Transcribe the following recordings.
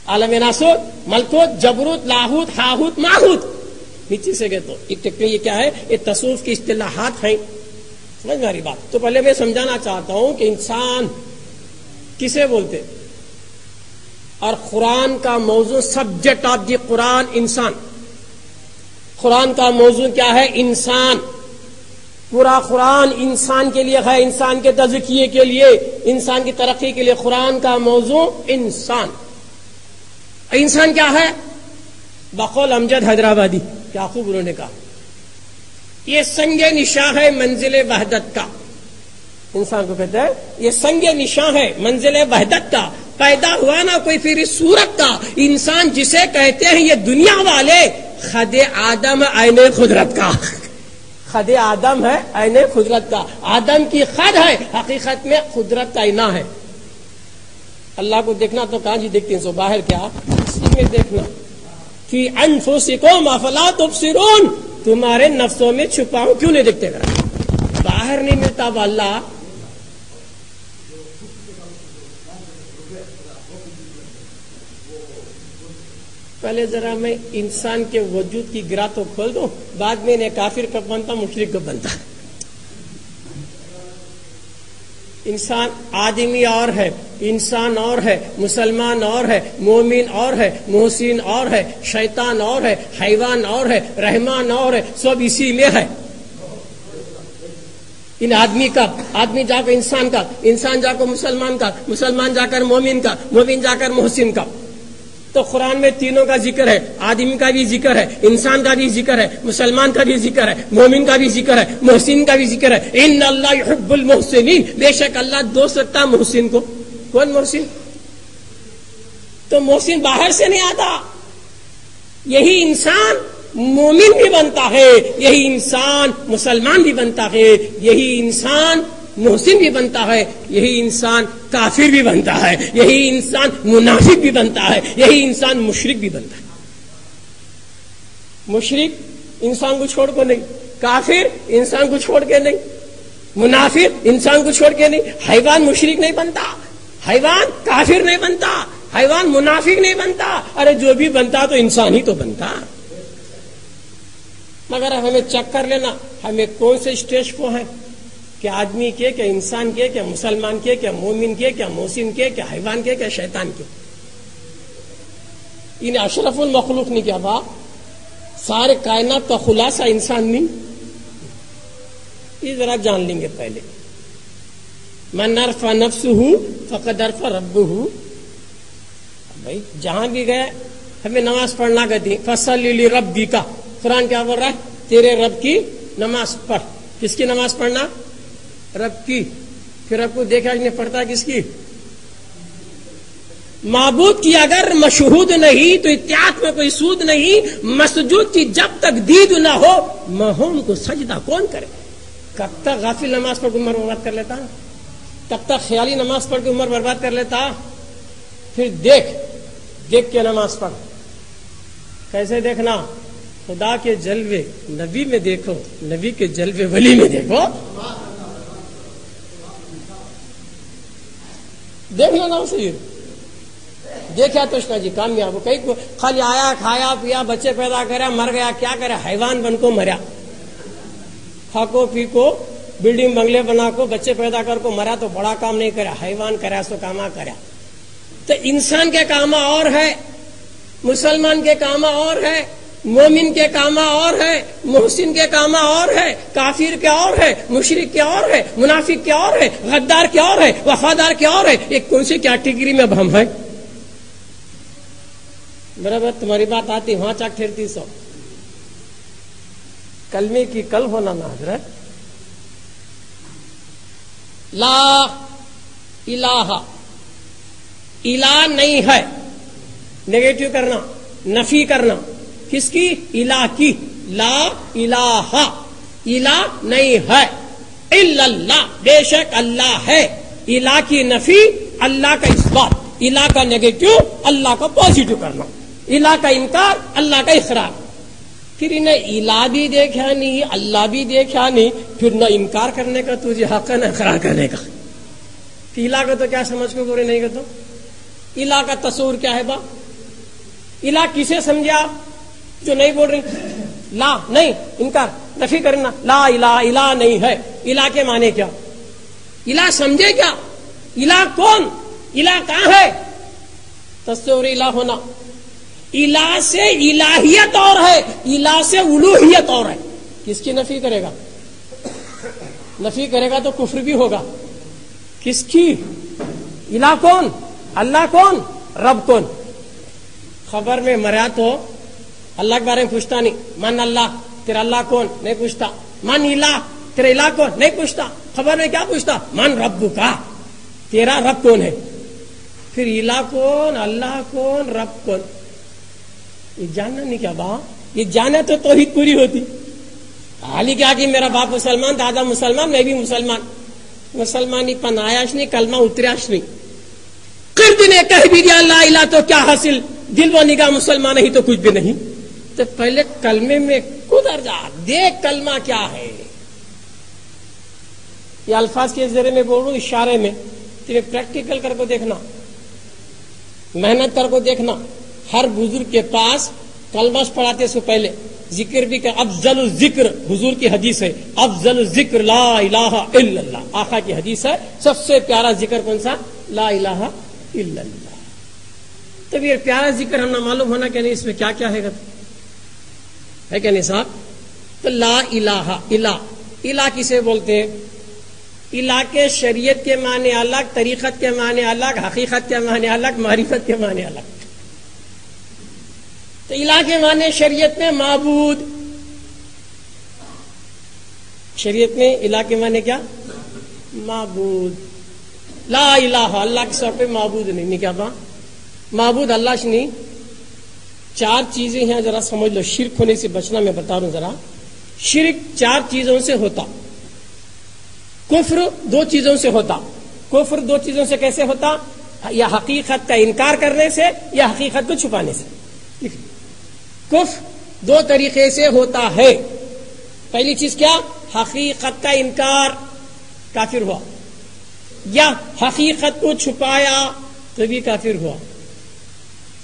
عالم ناسوت, ملکوت, جبروت, لاہوت, ہاہوت, ماہوت. نیچے سے گئے تو یہ کیا ہے؟ یہ تصوف کی اصطلاحات ہیں. سمجھ میں آ رہی بات؟ تو پہلے میں سمجھانا چاہتا ہوں کہ انسان کسے بولتے, اور قرآن کا موضوع, سبجیکٹ آف دی قرآن انسان. قرآن کا موضوع کیا ہے؟ انسان. پورا قرآن انسان کے لیے ہے, انسان کے تزکیے کے لیے, انسان کی ترقی کے لیے. قرآن کا موضوع انسان. انسان کیا ہے؟ بقول امجد حیدرآبادی, کیا خوب انہوں نے کہا, یہ سنگ نشاں ہے منزل وحدت کا. انسان کو کہتا ہے یہ سنگ نشاں ہے منزل وحدت کا. پیدا ہوا نا کوئی پھر صورت کا, انسان جسے کہتے ہیں یہ دنیا والے, خد آدم عین قدرت کا. خد آدم ہے عین قدرت کا. آدم کی خد ہے, حقیقت میں قدرت کا آئینہ ہے. اللہ کو دیکھنا تو کہاں جی دیکھتے ہیں, سو باہر کیا اسی میں دیکھنا. فی انفسکم افلا تبصرون, تمہارے نفسوں میں چھپاؤں کیوں نہیں دیکھتے گا؟ باہر نہیں ملتا وہ اللہ. پہلے ذرا میں انسان کے وجود کی گرہ تو کھول دوں, بعد میں انہیں کافر کب بنتا, مشرک کب بنتا. انسان آدمی اور ہے, انسان اور ہے, مسلمان اور ہے, مومن اور ہے, محسن اور ہے, شیطان اور ہے, حیوان اور ہے, رحمان اور ہے, سب اسی میں ہے. ان آدمی کا, آدمی جا کر انسان کا, انسان جا کر مسلمان کا, مسلمان جا کر مومن کا, مومن جا کر محسن کا. تو قرآن میں تینوں کا ذکر ہے, آدمی کا بھی ذکر ہے, انسان کا بھی ذکر ہے, مسلمان کا بھی ذکر ہے, مومن کا بھی ذکر ہے, محسن کا بھی ذکر ہے. ان اللہ یحب المحسنین, بے شک اللہ دوست رکھتا محسن کو. کون محسن؟ تو محسن باہر سے نہیں آتا. یہی انسان مومن بھی بنتا ہے, یہی انسان مسلمان بھی بنتا ہے, یہی انسان محسن بھی بنتا ہے, یہی انسان کافر بھی بنتا ہے, یہی انسان منافق بھی بنتا ہے, یہی انسان مشرک بھی بنتا ہے. مشرک انسان کو چھوڑ کو نہیں, کافر انسان کو چھوڑ کے نہیں, منافق انسان کو چھوڑ کے نہیں. حیوان مشرک نہیں بنتا, حیوان کافر نہیں بنتا, حیوان منافق نہیں بنتا. ارے جو بھی بنتا تو انسان ہی تو بنتا. مگر ہمیں چیک کر لینا ہمیں کون سے اسٹیج کو ہے, کیا آدمی کے, کیا انسان کے, کیا مسلمان کے, کیا مومن کے, کیا محسن کے, کیا حیوان کے, کیا شیطان کے. انہیں اشرف المخلوق نہیں کیا با, سارے کائنات کا خلاصہ انسان نہیں. یہ ذرا جان لیں گے پہلے. من عرف نفسہ فقد عرف ربہ. بھائی جہاں بھی گئے ہمیں نماز پڑھنا کہتی, فصلی لربک, قرآن کیا بول رہا ہے؟ تیرے رب کی نماز پڑھ. کس کی نماز پڑھنا؟ رب کی. پھر رب کو دیکھا کہ نہیں پڑھتا کس کی؟ معبود کی اگر مشہود نہیں تو اتحاد میں کوئی سود نہیں. مسجود کی جب تک دید نہ ہو مہوم کو سجدہ کون کرے؟ کب تک غافل نماز پڑھ کے عمر برباد کر لیتا, کب تک خیالی نماز پڑھ کے عمر برباد کر لیتا. پھر دیکھ کے نماز پڑھ. کیسے دیکھنا؟ خدا کے جلوے نبی میں دیکھو, نبی کے جلوے ولی میں دیکھو. دیکھ لو نا اسے, دیکھا تو جی کامیاب ہو. کہیں خالی آیا, کھایا پیا, بچے پیدا کرا, مر گیا, کیا کرا؟ حیوان بن کو مریا. کھاکو پی کو, بلڈنگ بنگلے بنا کو, بچے پیدا کر کو مرا, تو بڑا کام نہیں کرا. حیوان کرا سو کاما کرا. تو انسان کے کام اور ہے, مسلمان کے کام اور ہے, مومن کے کام اور ہے, محسن کے کام اور ہے, کافر کے اور ہے, مشرک کے اور ہے, منافق کے اور ہے, غدار کے اور ہے, وفادار کے اور ہے. ایک کون سی کیٹیگری میں اب ہم ہیں؟ برابر تمہاری بات آتی, وہاں چاک ٹھہرتی. سو کلمے کی کل ہونا نا حضرت. لا الہ, الہ نہیں ہے, نیگیٹو کرنا, نفی کرنا. کس کی؟ الہ کی. لا الہ, الہ نہیں ہے. الا اللہ, بے شک اللہ ہے. الہ کی نفی, اللہ کا اس بات. الہ کا نیگیٹو, اللہ کا پازیٹو کرنا. الہ کا انکار, اللہ کا اقرار. پھر انہیں الہ بھی دیکھا نہیں, اللہ بھی دیکھا نہیں, پھر نہ انکار کرنے کا تجھے حق ہے, نہ اقرار کرنے کا. الہ کا تو کیا سمجھ کو پورے نہیں کرتا. الہ کا تصور کیا ہے با؟ الہ کسے سمجھے آپ جو نہیں بول رہی؟ لا نہیں، انکار، نفی کرنا، لا الہ، الہ نہیں ہے۔ الہ کے معنی کیا؟ الہ سمجھے کیا؟ الہ کون؟ الہ کہاں ہے؟ تصور الہ ہونا، الہ سے الہیت اور ہے، الہ سے الوہیت اور ہے۔ کس کی نفی کرے گا؟ نفی کرے گا تو کفر بھی ہوگا۔ کس کی؟ الہ کون؟ اللہ کون؟ رب کون؟ خبر میں مریا تو اللہ کے بارے میں پوچھتا نہیں، من اللہ، تیرا اللہ کون؟ نہیں پوچھتا۔ من الہ، تیرا الہ کون؟ نہیں پوچھتا۔ خبر میں کیا پوچھتا؟ من رب کا، تیرا رب کون ہے؟ پھر الہ کون، اللہ کون، رب کون؟ یہ جاننا نہیں کیا با؟ یہ جانا تو توحید پوری ہوتی۔ حالی کیا کہ میرا باپ مسلمان، دادا مسلمان، میں بھی مسلمان، مسلمانی پن آیاش نہیں، کلمہ اتریاش نہیں۔ قرد نے کہہ بھی دیا لا الہ تو کیا حاصل، دل و نگاہ مسلمان نہیں تو کچھ بھی نہیں۔ تو پہلے کلمے میں کدھر جا، دیکھ کلمہ کیا ہے۔ یہ الفاظ کے ذریعے میں بول رہا ہوں، اشارے میں تیرے پریکٹیکل کر کو دیکھنا، محنت کر کو دیکھنا۔ ہر بزرگ کے پاس کلمہ پڑھاتے سے پہلے ذکر بھی کہ افضل الذکر، حضور کی حدیث ہے، افضل الذکر لا الہ الا اللہ، آقا کی حدیث ہے، سب سے پیارا ذکر کون سا؟ لا الہ الا اللہ۔ تب یہ پیارا ذکر ہم نہ معلوم ہونا کہ نہیں اس میں کیا کیا ہے کہ نہیں صاحب؟ تو لا الہ، الہ، الہ کسے بولتے ہیں؟ الہ کے شریعت کے معنی الگ، طریقت کے معنی الگ، حقیقت کے معنی الگ، معرفت کے معنی الگ۔ تو الہ کے معنی شریعت میں معبود، شریعت میں الہ کے معنی کیا؟ معبود۔ لا الہ، اللہ کے سر پہ معبود نہیں، کیا با؟ معبود اللہ سے نہیں۔ چار چیزیں ہیں، ذرا سمجھ لو، شرک ہونے سے بچنا، میں بتا رہا ہوں ذرا۔ شرک چار چیزوں سے ہوتا، کفر دو چیزوں سے ہوتا۔ کفر دو چیزوں سے کیسے ہوتا؟ یا حقیقت کا انکار کرنے سے، یا حقیقت کو چھپانے سے۔ کفر دو طریقے سے ہوتا ہے۔ پہلی چیز کیا؟ حقیقت کا انکار، کافر ہوا، یا حقیقت کو چھپایا تو بھی کافر ہوا۔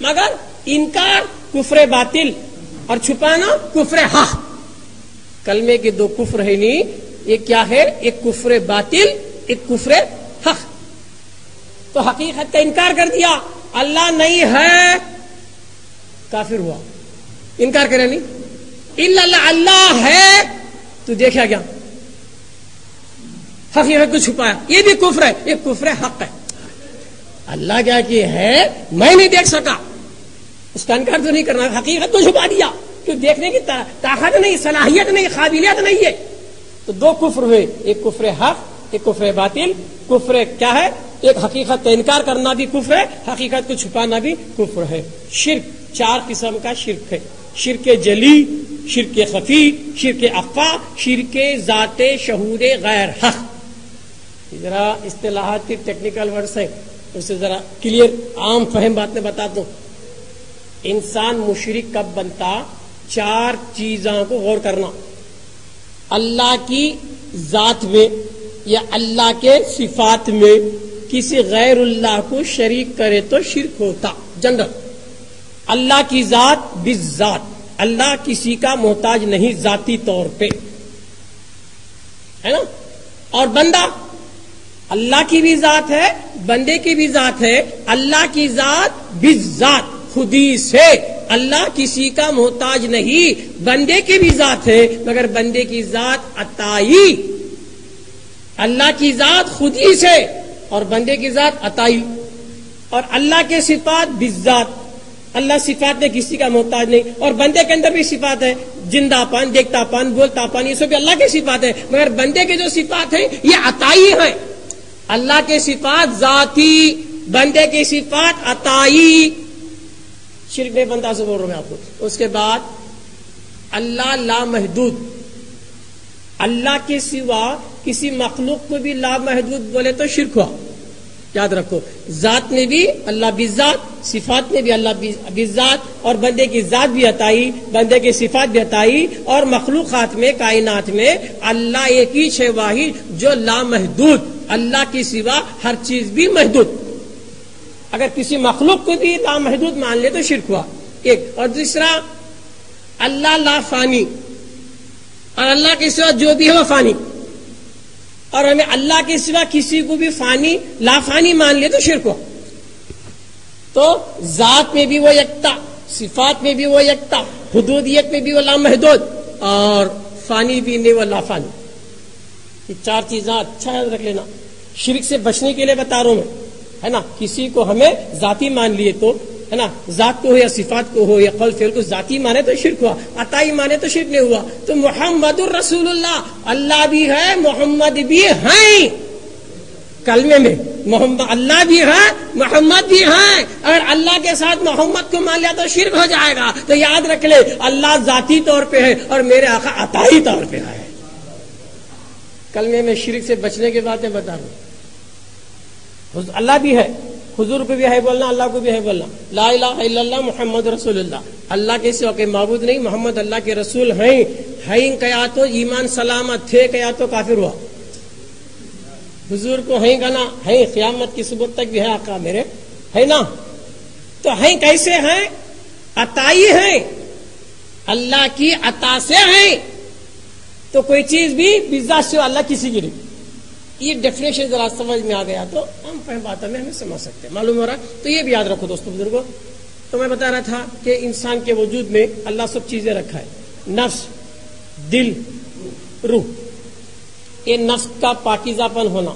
مگر انکار کفر باطل اور چھپانا کفر حق۔ کلمے کے دو کفر ہے نہیں، ایک کیا ہے؟ ایک کفر باطل، ایک کفر حق۔ تو حقیقت کا انکار کر دیا، اللہ نہیں ہے، کافر ہوا۔ انکار کرے نہیں، اللہ، اللہ ہے تو دیکھا گیا، حقیقت کو چھپایا، یہ بھی کفر ہے، یہ کفر حق ہے۔ اللہ کیا کہ ہے، میں نہیں دیکھ سکا، اس کا انکار تو نہیں کرنا، حقیقت کو چھپا دیا، کیوں؟ دیکھنے کی طاقت نہیں، صلاحیت نہیں، قابلیت نہیں ہے۔ تو دو کفر ہوئے، ایک کفر حق، ایک کفر باطل۔ کفر کیا ہے؟ ایک حقیقت کا انکار کرنا بھی کفر ہے، حقیقت کو چھپانا بھی کفر ہے۔ شرک چار قسم کا شرک ہے: شرک جلی، شرک خفی، شرک اخفا، شرک ذات شہود غیر حق۔ ذرا اصطلاحات کی ٹیکنیکل ورڈز ہیں، اسے ذرا کلیئر عام فہم بات میں بتاتا ہوں۔ انسان مشرک کب بنتا؟ چار چیزوں کو غور کرنا: اللہ کی ذات میں یا اللہ کے صفات میں کسی غیر اللہ کو شریک کرے تو شرک ہوتا۔ جنرل، اللہ کی ذات بالذات، اللہ کسی کا محتاج نہیں ذاتی طور پہ، ہے نا؟ اور بندہ، اللہ کی بھی ذات ہے، بندے کی بھی ذات ہے۔ اللہ کی ذات بالذات، خودی سے، اللہ کسی کا محتاج نہیں۔ بندے کی بھی ذات ہے، مگر بندے کی ذات عطائی۔ اللہ کی ذات خودی سے اور بندے کی ذات عطائی۔ اور اللہ کے صفات بالذات، اللہ صفات میں کسی کا محتاج نہیں۔ اور بندے کے اندر بھی صفات ہے، زندہ پن، دیکھتا پن، بولتا پن، یہ سب بھی اللہ کی صفات ہے، مگر بندے کے جو صفات ہیں یہ عطائی ہیں۔ اللہ کے صفات ذاتی، بندے کی صفات عطائی۔ شرک نہیں بنتا، سے بول رہا ہوں میں آپ کو۔ اس کے بعد اللہ لامحدود، اللہ کے سوا کسی مخلوق کو بھی لامحدود بولے تو شرک ہوا۔ یاد رکھو، ذات میں بھی اللہ بالذات، صفات میں بھی اللہ بالذات، اور بندے کی ذات بھی عطائی، بندے کی صفات بھی عطائی، اور مخلوقات میں، کائنات میں اللہ ایک ہی ہے واحد جو لامحدود۔ اللہ کی سوا ہر چیز بھی محدود۔ اگر کسی مخلوق کو بھی لامحدود مان لے تو شرک ہوا۔ ایک، اور دوسرا اللہ لا فانی، اور اللہ کے سوا جو بھی ہے وہ فانی، اور ہمیں اللہ کے سوا کسی کو بھی فانی لا فانی مان لے تو شرک ہوا. تو ذات میں بھی وہ یکتا، صفات میں بھی وہ یکتا، حدودیت میں بھی وہ لامحدود، اور فانی بھی نہیں وہ لا فانی. یہ چار چیزیں اچھا یاد رکھ لینا. شرک سے بچنے کے لیے بتا رہا ہوں میں، ہے نا. کسی کو ہمیں ذاتی مان لیے تو، ہے نا، ذات کو ہو یا صفات کو ہو یا قول فعل کو ذاتی مانے تو شرک ہوا، عطائی مانے تو شرک نہیں ہوا. تو محمد الرسول اللہ، اللہ بھی ہے محمد بھی ہیں کلمے میں، محمد اللہ بھی ہے محمد بھی ہے. اگر اللہ کے ساتھ محمد کو مان لیا تو شرک ہو جائے گا. تو یاد رکھ لے اللہ ذاتی طور پہ ہے اور میرے آقا عطائی طور پہ ہے. کلمے میں شرک سے بچنے کی باتیں بتا رہا ہوں. اللہ بھی ہے، حضور کو بھی ہے بولنا، اللہ کو بھی ہے بولنا. لا الہ الا اللہ محمد رسول اللہ، اللہ کے سوا کوئی معبود نہیں، محمد اللہ کے رسول ہیں. کیا تو ایمان سلامت تھے، کیا تو کافر ہوا. حضور کو ہیں کہنا ہے، قیامت کی صبح تک بھی ہے آقا میرے، ہے نا. تو ہیں کیسے ہیں؟ عطائی ہیں، اللہ کی عطا سے ہیں. تو کوئی چیز بھی بذات سے اللہ کسی کی نہیں. یہ ڈیفینیشن ذرا سمجھ میں آ گیا تو ہم فہم باتوں میں ہمیں سمجھ سکتے ہیں، معلوم ہو رہا. تو یہ بھی یاد رکھو دوستو بزرگوں. تو میں بتا رہا تھا کہ انسان کے وجود میں اللہ سب چیزیں رکھا ہے، نفس، دل، روح. یہ نفس کا پاکیزہ پن ہونا.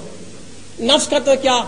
نفس کا تو کیا